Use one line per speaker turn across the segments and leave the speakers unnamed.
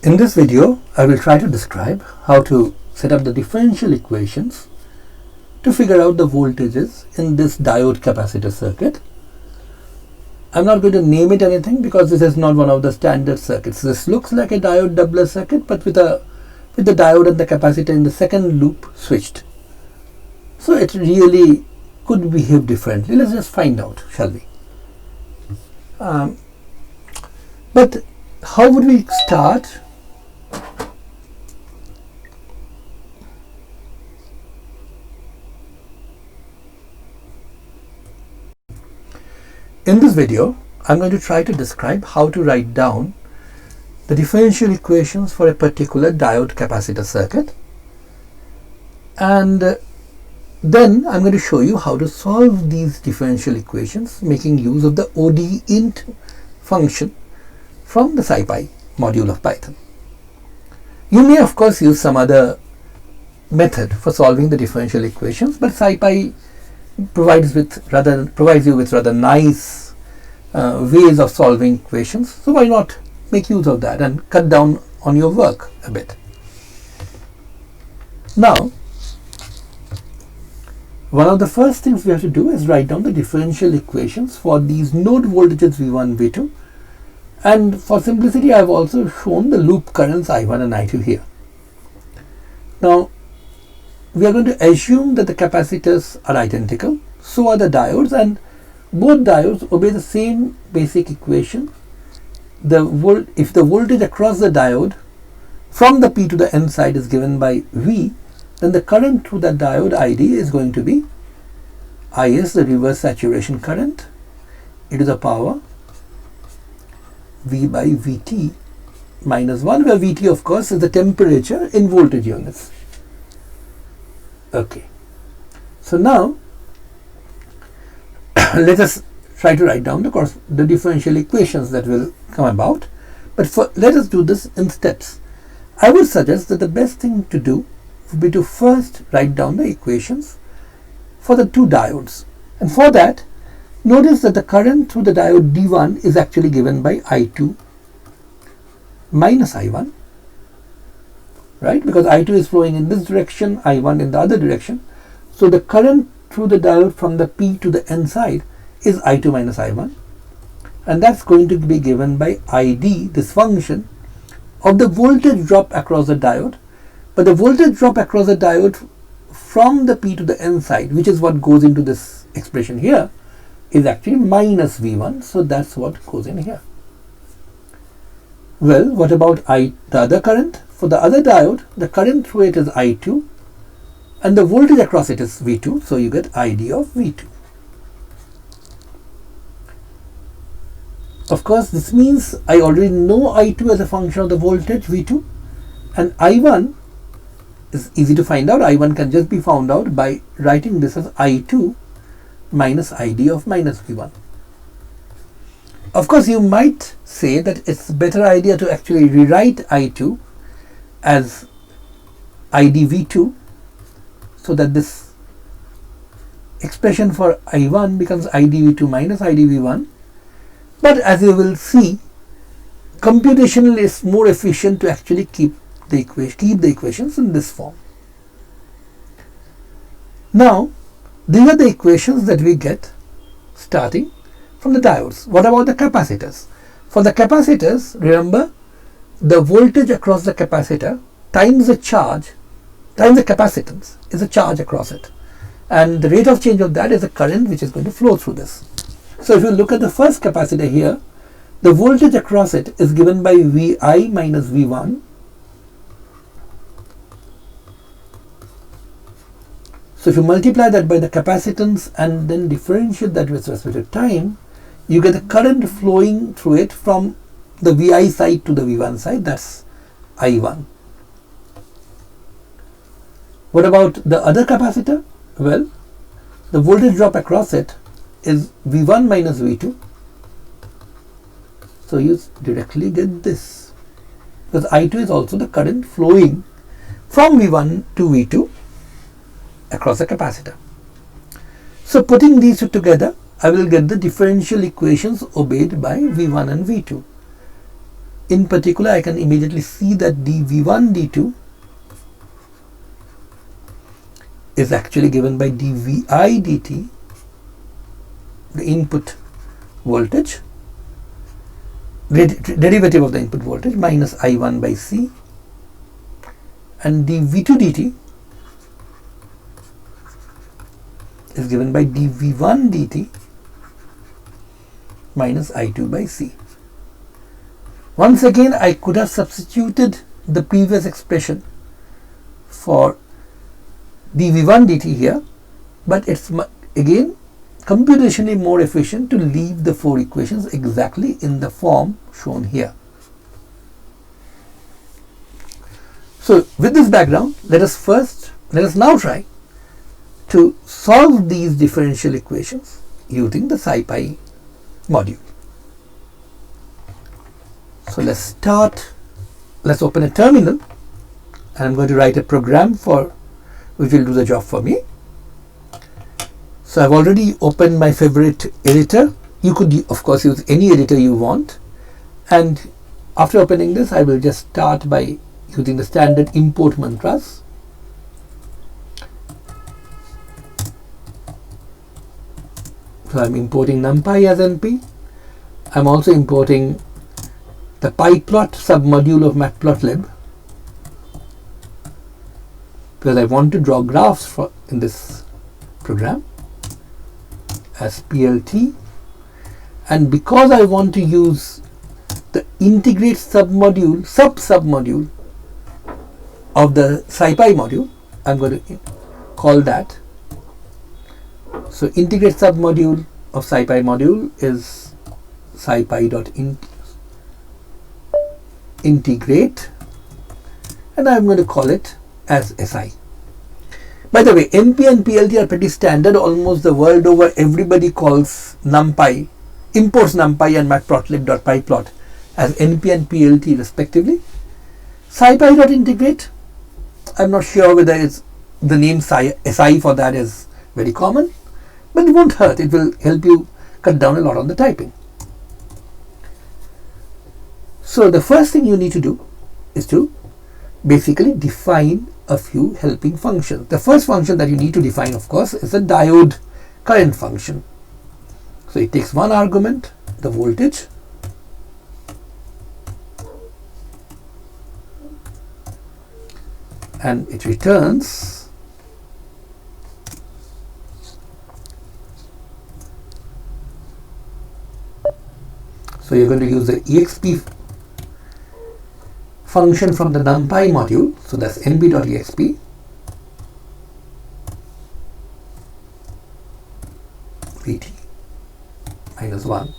In this video, I will try to describe how to set up the differential equations to figure out the voltages in this diode capacitor circuit. I'm not going to name it anything because this is not one of the standard circuits. This looks like a diode doubler circuit, but with the diode and the capacitor in the second loop switched. So it really could behave differently. Let's just find out, shall we? But how would we start? In this video, I'm going to try to describe how to write down the differential equations for a particular diode capacitor circuit, and then I'm going to show you how to solve these differential equations making use of the odeint function from the scipy module of Python. You may of course use some other method for solving the differential equations, but scipy provides you with rather nice ways of solving equations, so why not make use of that and cut down on your work a bit. Now, one of the first things we have to do is write down the differential equations for these node voltages V1, V2, and for simplicity I have also shown the loop currents I1 and I2 here. Now, we are going to assume that the capacitors are identical, so are the diodes, and both diodes obey the same basic equation. If the voltage across the diode from the P to the N side is given by V, then the current through that diode ID is going to be IS, the reverse saturation current, e to the power V by Vt minus 1, where Vt of course is the temperature in voltage units. Okay, so now let us try to write down the differential equations that will come about, but let us do this in steps. I would suggest that the best thing to do would be to first write down the equations for the two diodes, and for that notice that the current through the diode D1 is actually given by I2 minus I1, right? Because I2 is flowing in this direction, I1 in the other direction. So the current through the diode from the P to the N side is I2 minus I1, and that's going to be given by ID, this function of the voltage drop across the diode. But the voltage drop across the diode from the P to the N side, which is what goes into this expression here, is actually minus V1, so that's what goes in here. Well, what about the other current? For the other diode, the current through it is I2 and the voltage across it is V2, so you get ID of V2. Of course, this means I already know I2 as a function of the voltage V2, and I1 is easy to find out. I1 can just be found out by writing this as I2 minus ID of minus V1. Of course, you might say that it's a better idea to actually rewrite I2 as ID V2, so that this expression for I1 becomes ID V2 minus ID V1. But as you will see, computationally it's more efficient to actually keep the equations in this form. Now, these are the equations that we get starting from the diodes. What about the capacitors? For the capacitors, remember, the voltage across the capacitor times the charge times the capacitance is a charge across it, and the rate of change of that is the current which is going to flow through this. So if you look at the first capacitor here, the voltage across it is given by Vi minus V1. So if you multiply that by the capacitance and then differentiate that with respect to time, you get the current flowing through it from the Vi side to the V1 side, that's I1. What about the other capacitor? Well, the voltage drop across it is V1 minus V2. So you directly get this, because I2 is also the current flowing from V1 to V2 across the capacitor. So putting these two together, I will get the differential equations obeyed by V1 and V2. in particular, I can immediately see that dV1 d2 is actually given by dVi dt, the input voltage, derivative of the input voltage, minus I1 by C, and dV2 dt is given by dV1 dt minus I2 by C. Once again, I could have substituted the previous expression for dV1 dt here, but it's again computationally more efficient to leave the four equations exactly in the form shown here. So with this background, let us now try to solve these differential equations using the scipy module. So let's open a terminal, and I'm going to write a program which will do the job for me. So I've already opened my favorite editor. You could of course use any editor you want, and after opening this, I will just start by using the standard import mantras. So I'm importing numpy as np. I'm also importing the pyplot submodule of matplotlib, because I want to draw graphs in this program as plt, and because I want to use the integrate submodule of the scipy module, I'm going to call that. So integrate submodule of scipy module is scipy.integrate, and I'm going to call it as SI. By the way, NP and PLT are pretty standard. Almost the world over, everybody calls NumPy, imports NumPy and matplotlib.pyplot as NP and PLT respectively. Scipy.integrate, I'm not sure whether it's the name SI for that is very common, but it won't hurt. It will help you cut down a lot on the typing. So the first thing you need to do is to basically define a few helping functions. The first function that you need to define, of course, is a diode current function. So it takes one argument, the voltage, and it returns so you're going to use the exp function from the numpy module, so that's np.exp, vt minus 1.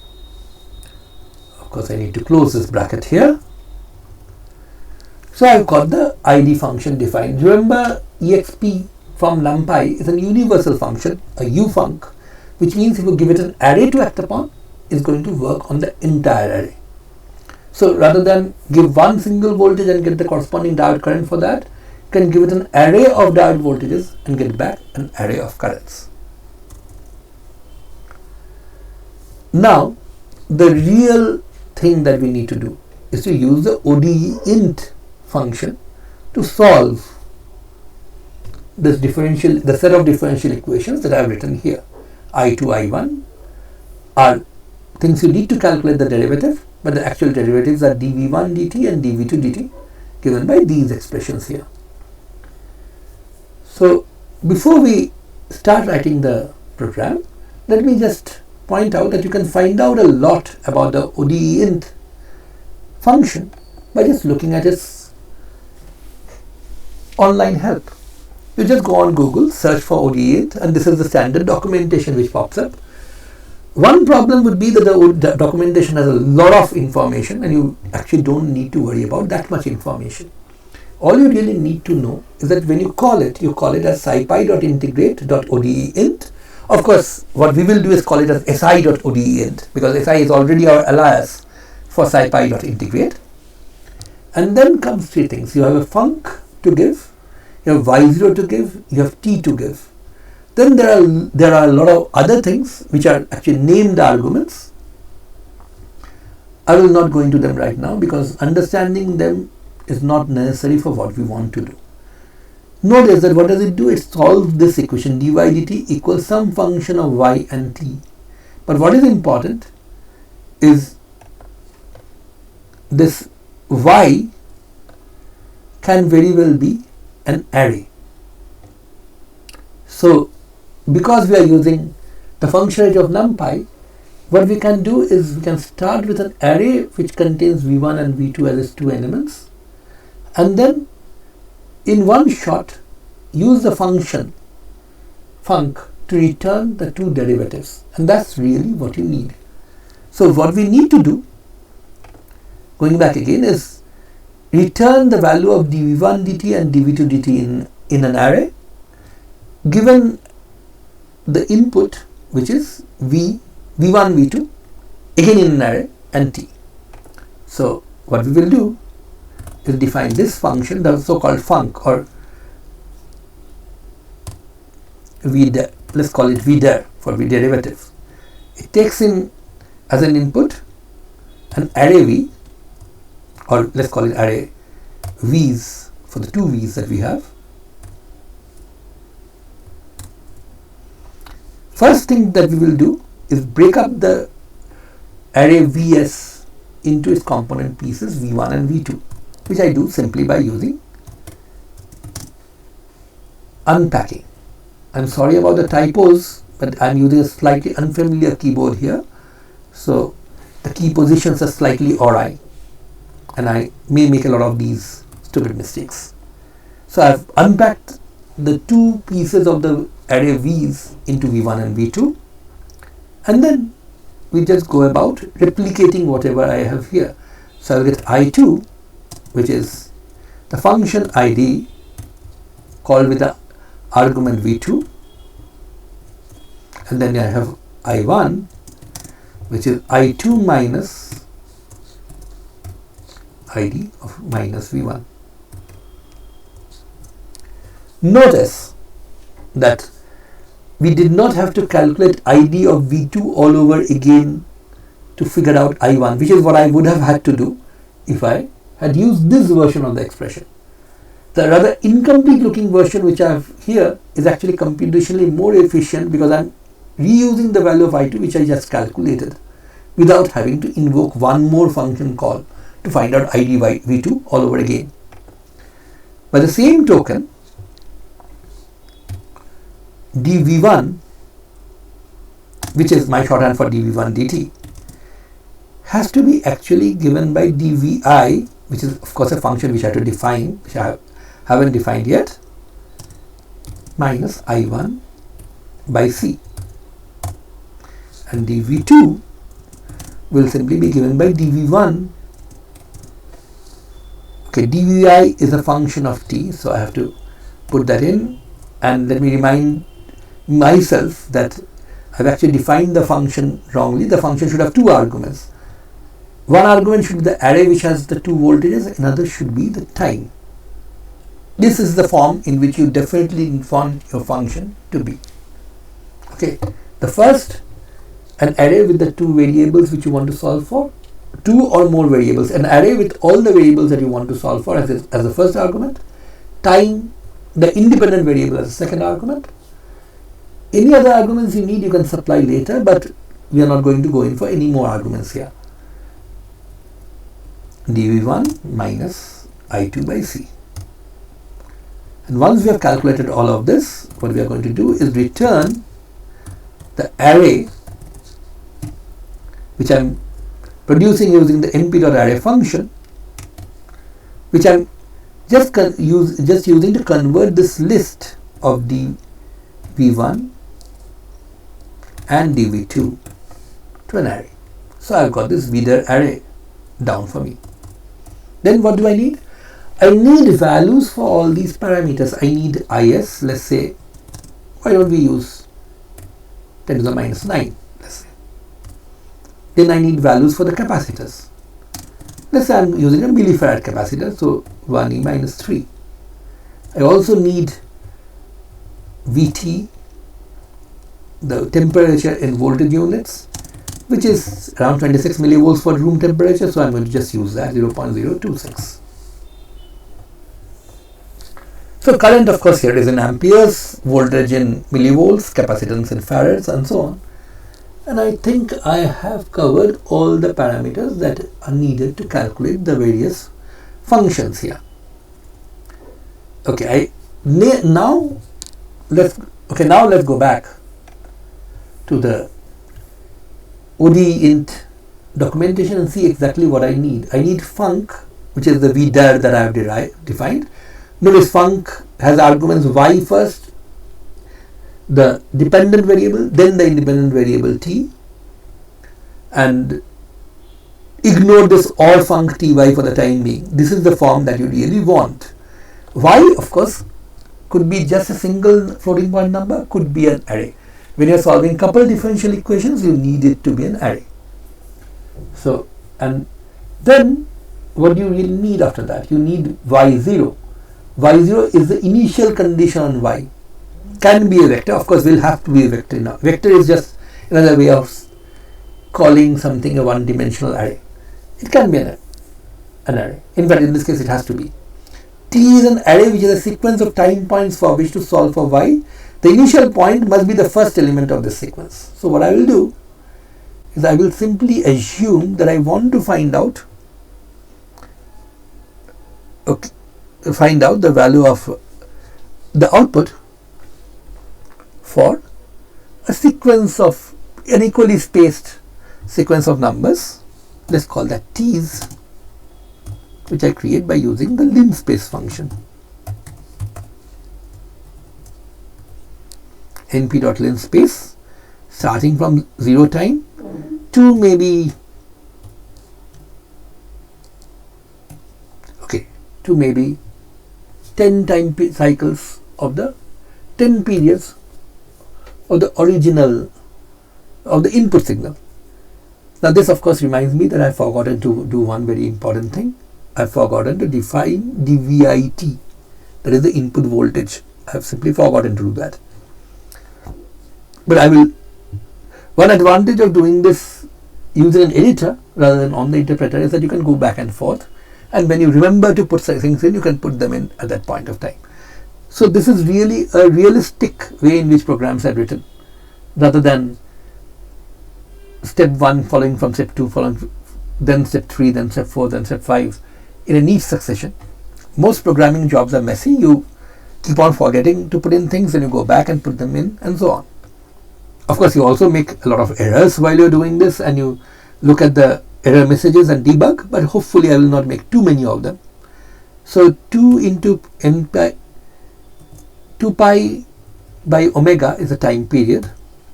Of course, I need to close this bracket here. So I've got the id function defined. Remember, exp from numpy is a universal function, a ufunc, which means if you give it an array to act upon, it's going to work on the entire array. So rather than give one single voltage and get the corresponding diode current for that, you can give it an array of diode voltages and get back an array of currents. Now, the real thing that we need to do is to use the odeint function to solve this the set of differential equations that I have written here. I2, I1 are things you need to calculate the derivative, but the actual derivatives are dV1 dt and dV2 dt given by these expressions here. So before we start writing the program, let me just point out that you can find out a lot about the odeint function by just looking at its online help. You just go on Google, search for odeint, and this is the standard documentation which pops up. One problem would be that the documentation has a lot of information and you actually don't need to worry about that much information. All you really need to know is that when you call it as scipy.integrate.odeint. Of course, what we will do is call it as si.odeint, because si is already our alias for scipy.integrate. And then comes three things. You have a func to give, you have y0 to give, you have t to give. Then there are a lot of other things which are actually named arguments, I will not go into them right now because understanding them is not necessary for what we want to do. Notice that what does it do? It solves this equation dy dt equals some function of y and t. But what is important is this y can very well be an array. So because we are using the functionality of numpy, what we can do is we can start with an array which contains v1 and v2 as its two elements, and then in one shot use the function func to return the two derivatives, and that's really what you need. So what we need to do, going back again, is return the value of dv1 dt and dv2 dt in an array given the input, which is v1 v2 again in an array and t. So what we will do is define this function, the so-called func, or vder, let's call it vder for v derivative. It takes in as an input an array v, or let's call it array v's for the two v's that we have. First thing that we will do is break up the array vs into its component pieces v1 and v2, which I do simply by using unpacking. I'm sorry about the typos, but I'm using a slightly unfamiliar keyboard here, so the key positions are slightly awry and I may make a lot of these stupid mistakes. So I've unpacked the two pieces of the array v's into v1 and v2, and then we just go about replicating whatever I have here. So I'll get I2, which is the function id called with the argument v2, and then I have I1, which is I2 minus id of minus v1. Notice that we did not have to calculate id of v2 all over again to figure out I1, which is what I would have had to do if I had used this version of the expression. The rather incomplete looking version which I have here is actually computationally more efficient because I am reusing the value of I2 which I just calculated without having to invoke one more function call to find out id by v2 all over again. By the same token, dv1, which is my shorthand for dv1 dt, has to be actually given by dvi, which is of course a function which I have to define, which I haven't defined yet, minus I1 by c, and dv2 will simply be given by dv1. Okay, dvi is a function of t, so I have to put that in, and let me remind myself that I've actually defined the function wrongly. The function should have two arguments. One argument should be the array which has the two voltages, another should be the time. This is the form in which you definitely want your function to be. Okay, the first, an array with the two variables which you want to solve for, two or more variables, an array with all the variables that you want to solve for as the first argument, time, the independent variable as the second argument. Any other arguments you need you can supply later, but we are not going to go in for any more arguments here. dv1 minus I2 by c. And once we have calculated all of this, what we are going to do is return the array which I am producing using the np.array function, which I am just using to convert this list of dv1 and dv2 to an array. So I've got this vder array down for me. Then what do I need? I need values for all these parameters. I need is, let's say, why don't we use 10 to the minus 9, let's say. Then I need values for the capacitors. Let's say I'm using a millifarad capacitor, so 1e minus 3. I also need Vt, the temperature in voltage units, which is around 26 millivolts for room temperature, so I'm going to just use that, 0.026. So current, of course, here is in amperes, voltage in millivolts, capacitance in farads, and so on. And I think I have covered all the parameters that are needed to calculate the various functions here. Okay, now let's go back to the odeint documentation and see exactly what I need. I need func, which is the vdir that I have defined. Notice func has arguments y first, the dependent variable, then the independent variable t, and ignore this or func ty for the time being. This is the form that you really want. Y, of course, could be just a single floating point number, could be an array. When you are solving coupled differential equations, you need it to be an array. So, and then what do you really need after that? You need y0. Y0 is the initial condition on y. Can be a vector, of course, will have to be a vector now. Vector is just another way of calling something a one-dimensional array. It can be an array. In fact, in this case, it has to be. T is an array which is a sequence of time points for which to solve for y. The initial point must be the first element of this sequence. So what I will do is I will simply assume that I want to find out the value of the output for a sequence of an equally spaced sequence of numbers. Let's call that t's, which I create by using the linspace function. np.linspace, starting from 0 time to maybe 10 time cycles of the 10 periods of the original of the input signal. Now this, of course, reminds me that I've forgotten to do one very important thing. I've forgotten to define dvit, that is the input voltage. I've simply forgotten to do that. But I will. One advantage of doing this using an editor rather than on the interpreter is that you can go back and forth, and when you remember to put things in, you can put them in at that point of time. So this is really a realistic way in which programs are written, rather than step 1 following from step 2, following then step 3, then step 4, then step 5 in a neat succession. Most programming jobs are messy. You keep on forgetting to put in things, and you go back and put them in, and so on. Of course, you also make a lot of errors while you're doing this, and you look at the error messages and debug, but hopefully I will not make too many of them. So 2 into n pi, 2 pi by omega is the time period.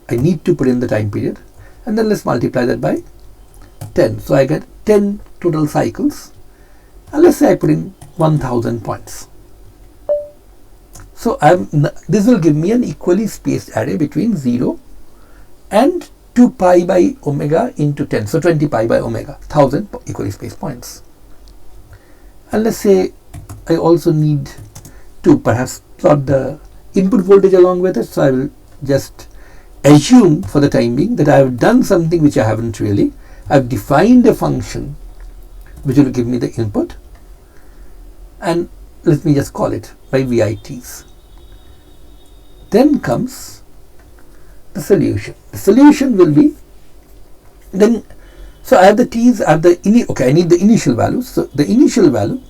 I need to put in the time period, and then let's multiply that by 10. So I get 10 total cycles, and let's say I put in 1000 points. So this will give me an equally spaced array between 0 and 2 pi by omega into 10. So 20 pi by omega, 1000 equally spaced points. And let's say I also need to perhaps plot the input voltage along with it. So I will just assume for the time being that I have done something which I haven't really. I've defined a function which will give me the input, and let me just call it by VITs. Then comes the solution. The solution will be then. So I have the t's. I have the I need the initial value. So the initial value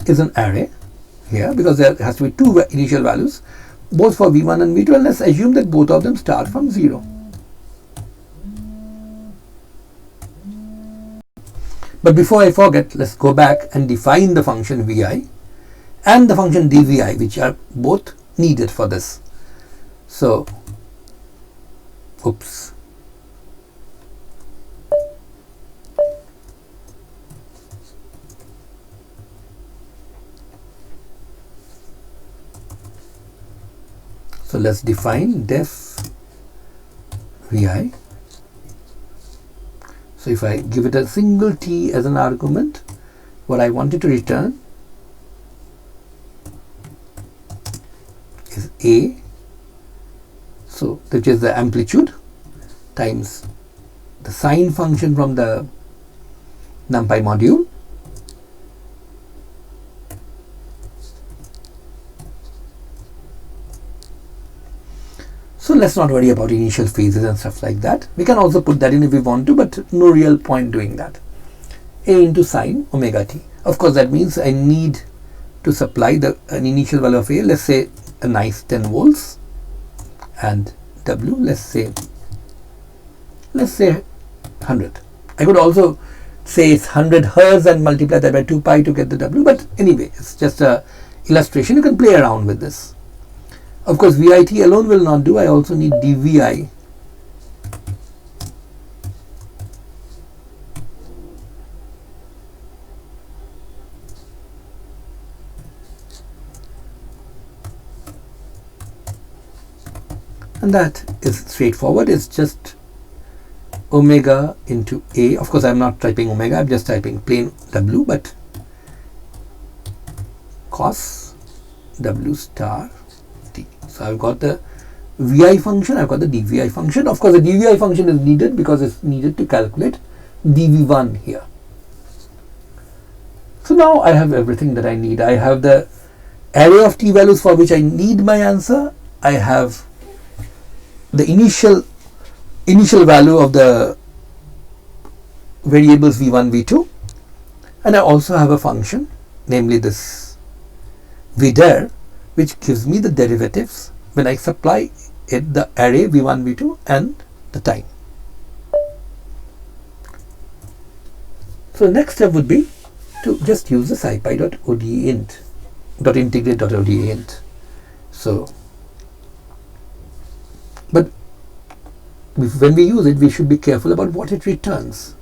is an array here, because there has to be 2 initial values, both for v1 and v2, and let's assume that both of them start from 0. But before I forget, let's go back and define the function vi and the function dvi, which are both needed for this. So, oops. So let's define def vi. So if I give it a single t as an argument, what I wanted to return is a So which is the amplitude times the sine function from the NumPy module So let's not worry about initial phases and stuff like that. We can also put that in if we want to, but no real point doing that. A into sine omega t. Of course, that means I need to supply an initial value of A, let's say a nice 10 volts, and W, let's say 100. I could also say it's 100 hertz and multiply that by 2 pi to get the W, but anyway, it's just a illustration. You can play around with this. Of course, VIT alone will not do. I also need dVi. And that is straightforward. It's just omega into A. Of course, I'm not typing omega. I'm just typing plain W, but cos W star t. So I've got the VI function. I've got the dVi function. Of course, the dVi function is needed because it's needed to calculate dV1 here. So now I have everything that I need. I have the array of t values for which I need my answer. I have the initial value of the variables v1, v2, and I also have a function, namely this vdir, which gives me the derivatives when I supply it the array v1, v2 and the time. So the next step would be to just use the scipy.odeint.integrate.odeint. So but when we use it, we should be careful about what it returns.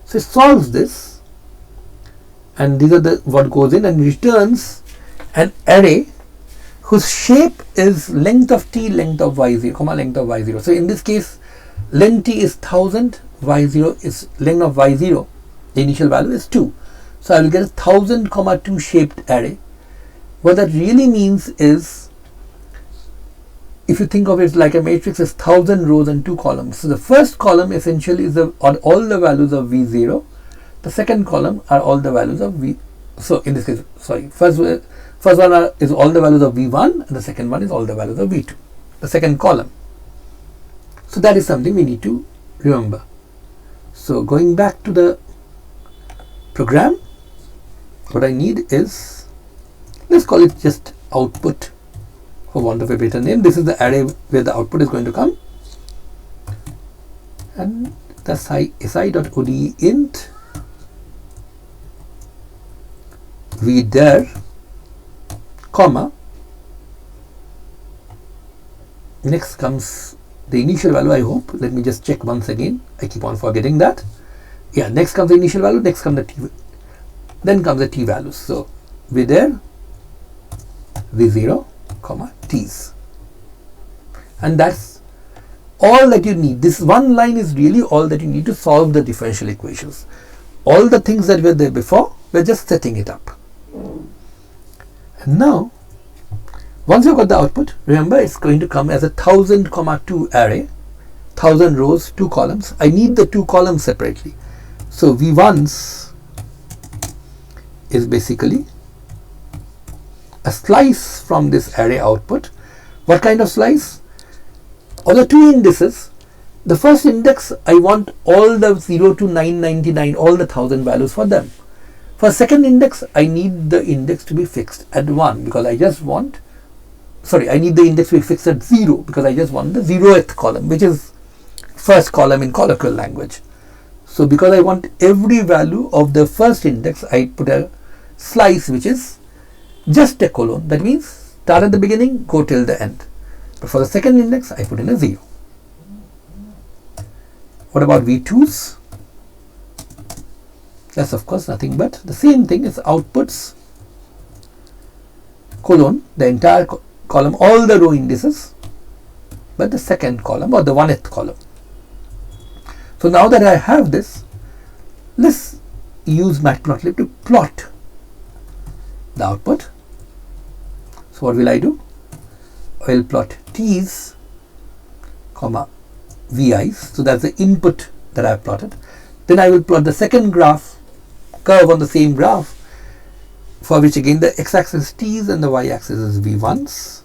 So it solves this, and these are what goes in and returns an array whose shape is length of t, length of y0, comma length of y0. So in this case, length t is 1000, y0 is length of y0. The initial value is 2. So I will get a 1000, 2 shaped array. What that really means is, if you think of it like a matrix, is 1000 rows and 2 columns. So the first column essentially is all the values of v0. The second column are all the values of v. So in this case, sorry, first one is all the values of v1, and the second one is all the values of v2. The second column. So that is something we need to remember. So going back to the program, what I need is, let's call it just output, for want of a better name. This is the array where the output is going to come, and the si.odeint vdir, comma, next comes the initial value, I hope. Let me just check once again. I keep on forgetting that. Yeah, next comes the initial value, next comes the t, then comes the t values. So vdir v0, comma t's, and that's all that you need. This one line is really all that you need to solve the differential equations. All the things that were there before, we're just setting it up. And now, once you've got the output, remember it's going to come as a 1000, 2 array, 1000 rows, 2 columns. I need the 2 columns separately. So v1's is basically a slice from this array output. What kind of slice? Of the 2 indices, the first index, I want all the 0 to 999, all the 1000 values for them. For second index, I need the index to be fixed at 1 because I just want, I need the index to be fixed at 0 because I just want the 0th column, which is first column in colloquial language. So because I want every value of the first index, I put a slice which is just a colon. That means start at the beginning, go till the end. But for the second index, I put in a 0. What about V2s? That's of course nothing but the same thing. It's outputs, colon, the entire column, all the row indices, but the second column or the 1th column. So now that I have this, let's use matplotlib to plot the output. So what will I do? I will plot t's comma VIs. So that's the input that I've plotted. Then I will plot the second curve on the same graph, for which again the x-axis is T's and the y-axis is V1s.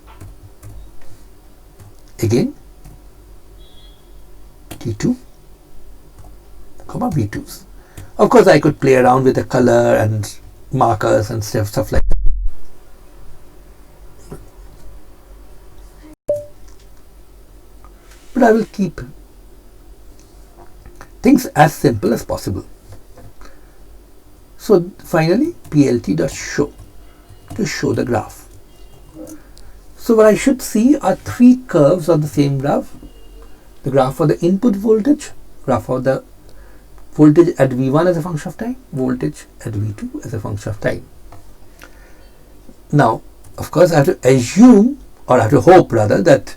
Again T2 comma V2s. Of course I could play around with the color and markers and stuff like that. But I will keep things as simple as possible. So finally plt.show to show the graph. So what I should see are three curves on the same graph. The graph for the input voltage, graph for the voltage at V1 as a function of time, voltage at V2 as a function of time. Now, of course, I have to assume, or I have to hope rather, that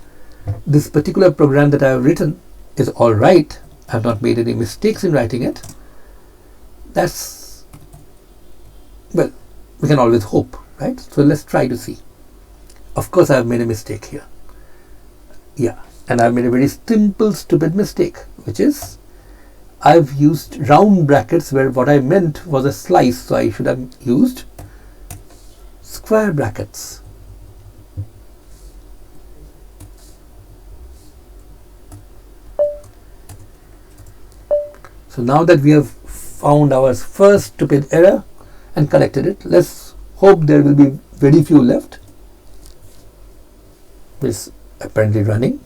this particular program that I have written is all right. I have not made any mistakes in writing it. That's, well, we can always hope, right? So let's try to see. Of course, I have made a mistake here. Yeah, and I've made a very simple, stupid mistake, which is I've used round brackets where what I meant was a slice, so I should have used square brackets. So now that we have found our first stupid error and corrected it, let's hope there will be very few left. It's apparently running.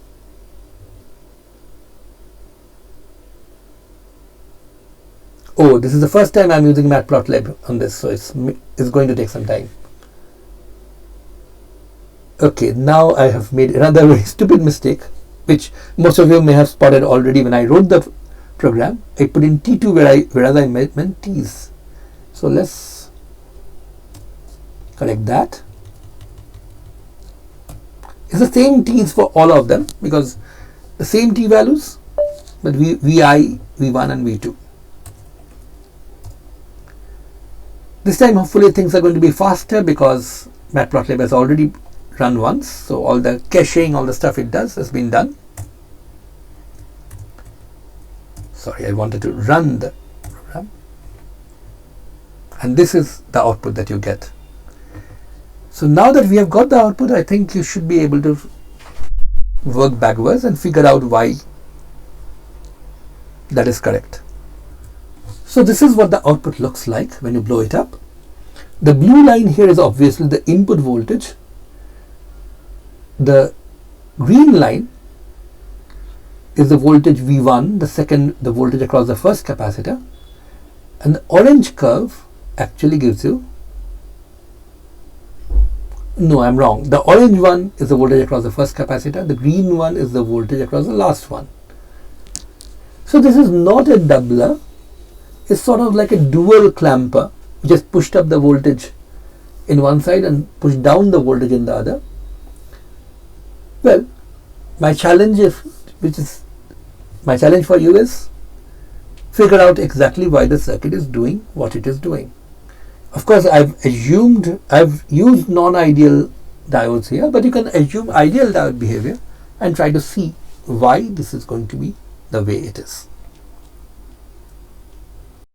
Oh, this is the first time I'm using Matplotlib on this, so it's going to take some time. Okay, now I have made another very stupid mistake, which most of you may have spotted already when I wrote the program. I put in T2 whereas I meant T's. So let's correct that. It's the same T's for all of them because the same T values, but VI, V1 and V2. This time hopefully things are going to be faster because Matplotlib has already run once, so all the caching, all the stuff it does has been done. Sorry, I wanted to run the program. And this is the output that you get. So now that we have got the output, I think you should be able to work backwards and figure out why that is correct. So this is what the output looks like when you blow it up. The blue line here is obviously the input voltage. The green line is the voltage V1, the voltage across the first capacitor, and the orange curve actually gives you, no, I'm wrong. The orange one is the voltage across the first capacitor, the green one is the voltage across the last one. So this is not a doubler, it's sort of like a dual clamper, just pushed up the voltage in one side and pushed down the voltage in the other. Well, my challenge for you is figure out exactly why the circuit is doing what it is doing. Of course, I've used non-ideal diodes here, but you can assume ideal diode behavior and try to see why this is going to be the way it is.